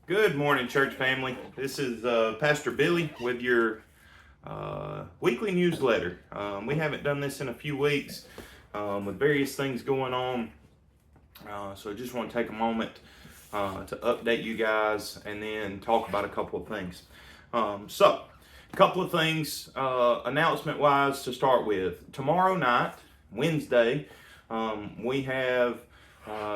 Good morning, church family. This is Pastor Billy with your weekly newsletter. We haven't done this in a few weeks with various things going on. So I just want to take a moment to update you guys and then talk about a couple of things. A couple of things announcement wise to start with. Tomorrow night, Wednesday, we have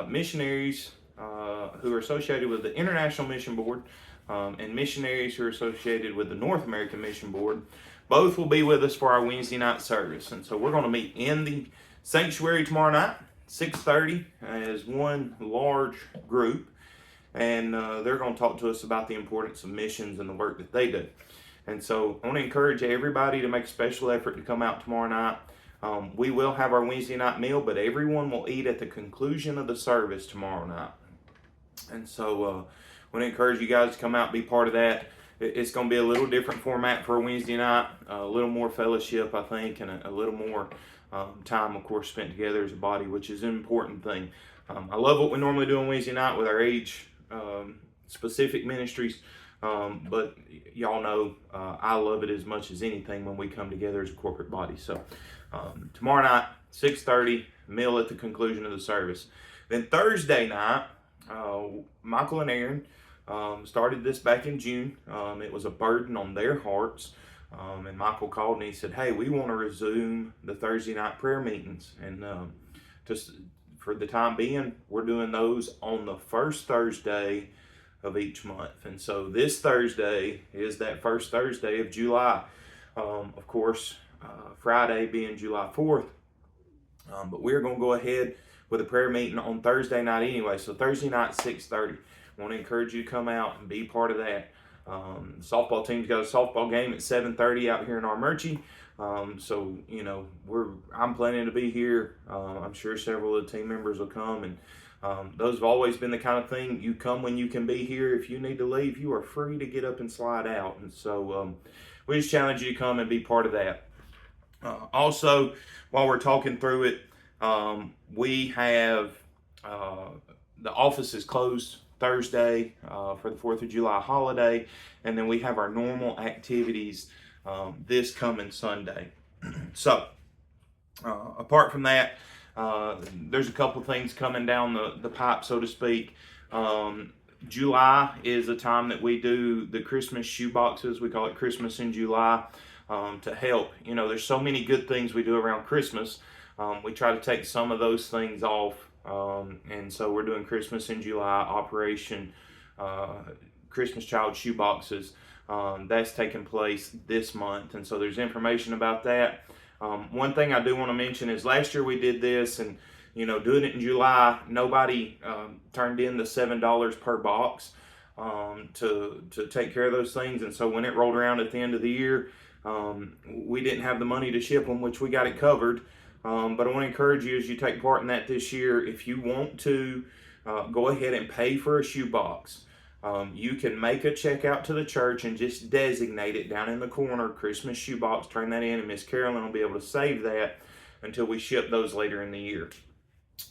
missionaries who are associated with the International Mission Board and missionaries who are associated with the North American Mission Board. Both will be with us for our Wednesday night service. And so we're going to meet in the sanctuary tomorrow night, 6:30, as one large group. And they're going to talk to us about the importance of missions and the work that they do. And so I want to encourage everybody to make a special effort to come out tomorrow night. We will have our Wednesday night meal, but everyone will eat at the conclusion of the service tomorrow night. And so I want to encourage you guys to come out and be part of that. It's going to be a little different format for a Wednesday night, a little more fellowship, I think, and a little more time, of course, spent together as a body, which is an important thing. I love what we normally do on Wednesday night with our age-specific ministries, but y'all know I love it as much as anything when we come together as a corporate body. So tomorrow night, 6:30, meal at the conclusion of the service. Then Thursday night, Michael and Aaron started this back in June. It was a burden on their hearts. And Michael called and he said, "Hey, we want to resume the Thursday night prayer meetings." And just for the time being, we're doing those on the first Thursday of each month. And so this Thursday is that first Thursday of July. Of course, Friday being July 4th. But we're going to go ahead with a prayer meeting on Thursday night anyway. So Thursday night, 6:30. I want to encourage you to come out and be part of that. The softball team's got a softball game at 7:30 out here in Armurchie. So, you know, I'm planning to be here. I'm sure several of the team members will come. And those have always been the kind of thing, you come when you can be here. If you need to leave, you are free to get up and slide out. And so we just challenge you to come and be part of that. Also, while we're talking through it, we have the office is closed Thursday for the 4th of July holiday, and then we have our normal activities this coming Sunday. So, apart from that, there's a couple things coming down the pipe, so to speak. July is a time that we do the Christmas shoe boxes. We call it Christmas in July. To help. You know, there's so many good things we do around Christmas. We try to take some of those things off. And so we're doing Christmas in July, Operation Christmas Child Shoe Boxes. That's taking place this month. And so there's information about that. One thing I do want to mention is last year we did this, and, you know, doing it in July, nobody turned in the $7 per box to take care of those things. And so when it rolled around at the end of the year, we didn't have the money to ship them, which we got it covered. But I want to encourage you as you take part in that this year, if you want to go ahead and pay for a shoebox, you can make a check out to the church and just designate it down in the corner, Christmas shoebox, turn that in, and Miss Carolyn will be able to save that until we ship those later in the year.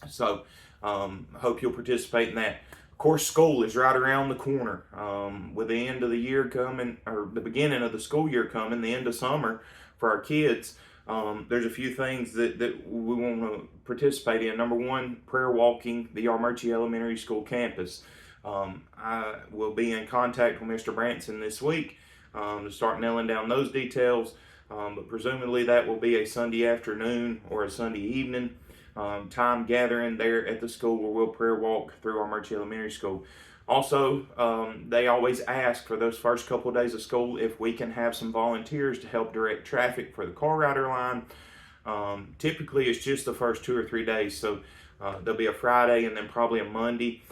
So hope you'll participate in that. Of course, school is right around the corner. With the end of the year coming, or the beginning of the school year coming, the end of summer for our kids, there's a few things that we want to participate in. Number one, prayer walking the Armurchie Elementary School campus. I will be in contact with Mr. Branson this week to start nailing down those details. But presumably that will be a Sunday afternoon or a Sunday evening time gathering there at the school where we'll prayer walk through Armurchie Elementary School. Also, they always ask for those first couple of days of school if we can have some volunteers to help direct traffic for the car rider line. Typically, it's just the first 2 or 3 days, so there'll be a Friday and then probably a Monday,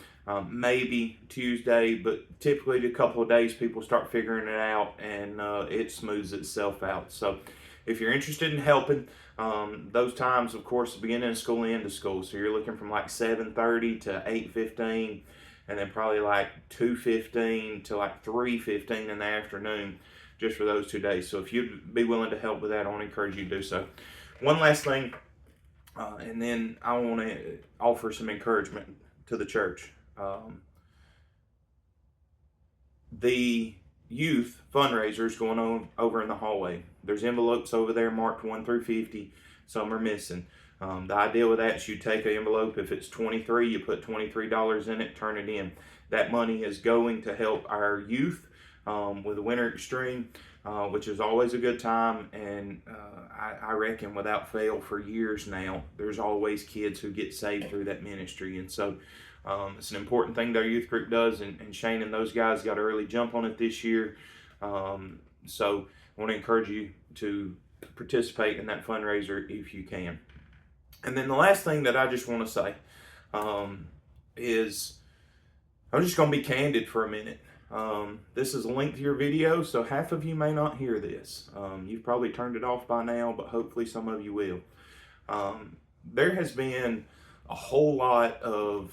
maybe Tuesday, but typically a couple of days people start figuring it out and it smooths itself out. So if you're interested in helping, those times, of course, the beginning of school and end of school. So you're looking from like 7:30 to 8:15, and then probably like 2:15 to like 3:15 in the afternoon, just for those 2 days. So if you'd be willing to help with that, I want to encourage you to do so. One last thing, and then I want to offer some encouragement to the church. the youth fundraisers going on over in the hallway. There's envelopes over there marked 1 through 50. Some are missing. The idea with that is you take an envelope. If it's 23, you put $23 in it, turn it in. That money is going to help our youth with the Winter Extreme, which is always a good time. And I reckon without fail for years now, there's always kids who get saved through that ministry. And so it's an important thing that our youth group does. And Shane and those guys got an early jump on it this year. So I want to encourage you to participate in that fundraiser if you can. And then the last thing that I just want to say is I'm just going to be candid for a minute. This is a lengthier video, so half of you may not hear this. You've probably turned it off by now, but hopefully some of you will. There has been a whole lot of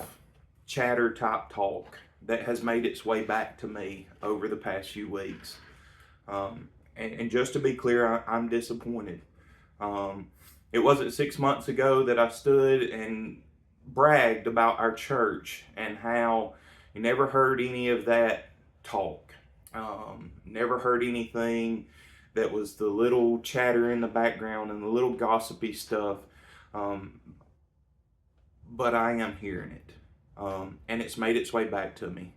chatter type talk that has made its way back to me over the past few weeks. And just to be clear, I'm disappointed. It wasn't 6 months ago that I stood and bragged about our church and how you never heard any of that talk. Never heard anything that was the little chatter in the background and the little gossipy stuff. But I am hearing it. And it's made its way back to me.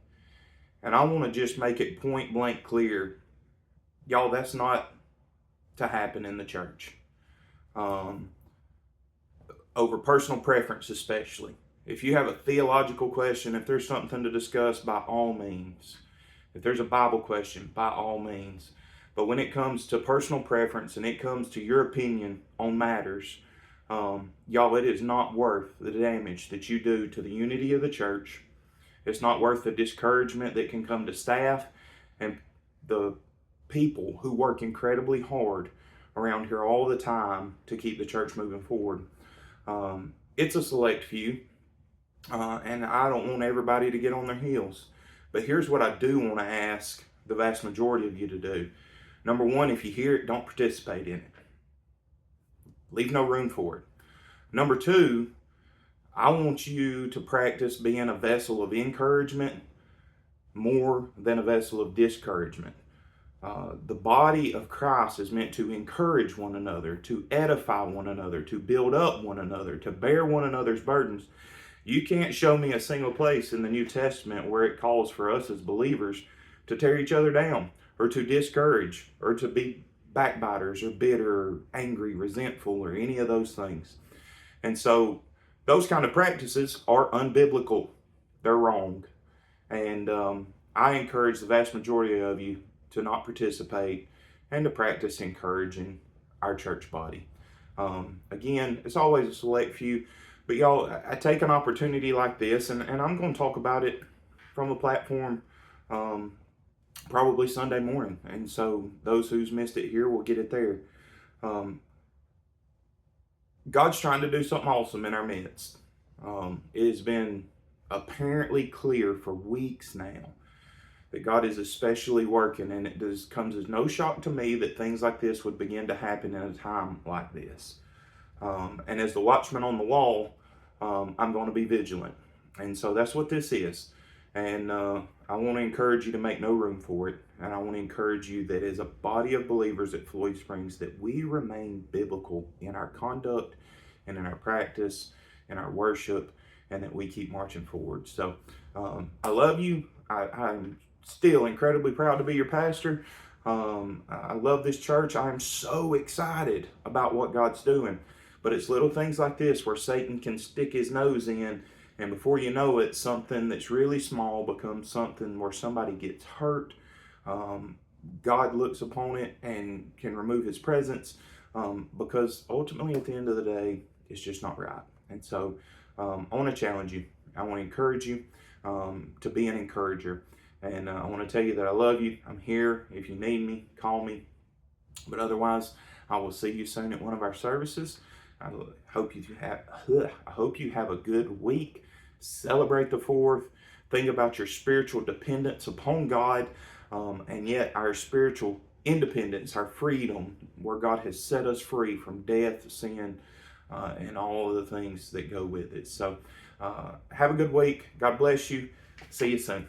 And I want to just make it point blank clear. Y'all, that's not to happen in the church. Over personal preference especially. If you have a theological question, if there's something to discuss, by all means. If there's a Bible question, by all means. But when it comes to personal preference and it comes to your opinion on matters, y'all, it is not worth the damage that you do to the unity of the church. It's not worth the discouragement that can come to staff and the people who work incredibly hard around here all the time to keep the church moving forward. It's a select few, and I don't want everybody to get on their heels. But here's what I do want to ask the vast majority of you to do. Number one, if you hear it, don't participate in it. Leave no room for it. Number two, I want you to practice being a vessel of encouragement more than a vessel of discouragement. The body of Christ is meant to encourage one another, to edify one another, to build up one another, to bear one another's burdens. You can't show me a single place in the New Testament where it calls for us as believers to tear each other down, or to discourage, or to be backbiters, or bitter, or angry, resentful, or any of those things. And so those kind of practices are unbiblical. They're wrong. And I encourage the vast majority of you to not participate and to practice encouraging our church body. Again, it's always a select few, but y'all, I take an opportunity like this, and I'm going to talk about it from the platform probably Sunday morning. And so those who's missed it here will get it there. God's trying to do something awesome in our midst. It has been apparently clear for weeks now that God is especially working, and it comes as no shock to me that things like this would begin to happen in a time like this. And as the watchman on the wall, I'm going to be vigilant. And so that's what this is. And I want to encourage you to make no room for it. And I want to encourage you that as a body of believers at Floyd Springs, that we remain biblical in our conduct and in our practice and our worship, and that we keep marching forward. So I love you. I'm still incredibly proud to be your pastor. I love this church. I'm so excited about what God's doing. But it's little things like this where Satan can stick his nose in, and before you know it, something that's really small becomes something where somebody gets hurt. God looks upon it and can remove his presence, because ultimately at the end of the day, it's just not right. And so I want to challenge you. I want to encourage you to be an encourager. And I want to tell you that I love you. I'm here. If you need me, call me. But otherwise, I will see you soon at one of our services. I hope you have a good week. Celebrate the 4th. Think about your spiritual dependence upon God, and yet our spiritual independence, our freedom, where God has set us free from death, sin, and all of the things that go with it. So have a good week. God bless you. See you soon.